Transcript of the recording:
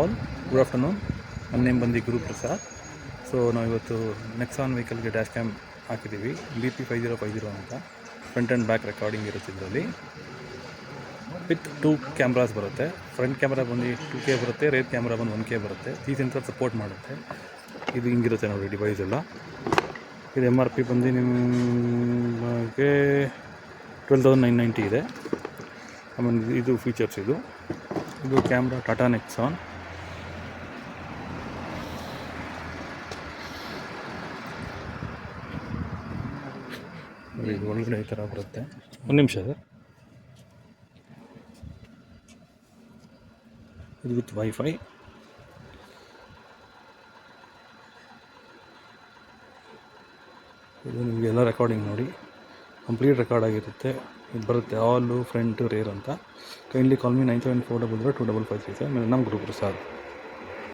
All, good afternoon. ನನ್ನ name ಬಂದು Guruprasad. So ನಾವು ಇವತ್ತು ನೆಕ್ಸಾನ್ ವೆಹಿಕಲ್ಗೆ ಡ್ಯಾಶ್ ಕ್ಯಾಮ್ ಹಾಕಿದ್ದೀವಿ. BP5050 ಅಂತ ಫ್ರಂಟ್ ಆ್ಯಂಡ್ ಬ್ಯಾಕ್ ರೆಕಾರ್ಡಿಂಗ್ ಇರುತ್ತೆ ಇದರಲ್ಲಿ. ವಿತ್ 2 ಕ್ಯಾಮ್ರಾಸ್ ಬರುತ್ತೆ. ಫ್ರಂಟ್ ಕ್ಯಾಮ್ರಾ ಬಂದು 2K ಬರುತ್ತೆ, ರೇರ್ ಕ್ಯಾಮ್ರಾ ಬಂದು 1K ಬರುತ್ತೆ. ಈ ಸೆನ್ಸರ್ ಸಪೋರ್ಟ್ ಮಾಡುತ್ತೆ. ಇದು ಹಿಂಗಿರುತ್ತೆ ನೋಡಿ ಡಿವೈಸ್ ಎಲ್ಲ. ಇದು MRP ಬಂದು ನಿಮಗೆ 12,990 ಇದೆ. ಆಮೇಲೆ ಇದು ಫೀಚರ್ಸ್ ಇದು ಕ್ಯಾಮ್ರಾ ಟಾಟಾ ನೆಕ್ಸಾನ್. ಇದು ಒಳಗಡೆ ಈ ಥರ ಬರುತ್ತೆ. ಒಂದು ನಿಮಿಷ ಸರ್. ಇದು ವಿತ್ ವೈಫೈ. ಇದು ನಿಮಗೆಲ್ಲ ರೆಕಾರ್ಡಿಂಗ್ ನೋಡಿ ಕಂಪ್ಲೀಟ್ ರೆಕಾರ್ಡ್ ಆಗಿರುತ್ತೆ. ಇದು ಬರುತ್ತೆ ಆಲು, ಫ್ರಂಟ್, ರೇರ್ ಅಂತ. ಕೈಂಡ್ಲಿ ಕಾಲ್ ಮಿ 9740025537. ನಮ್ಮ ಗುರುಪ್ರಸಾದ್.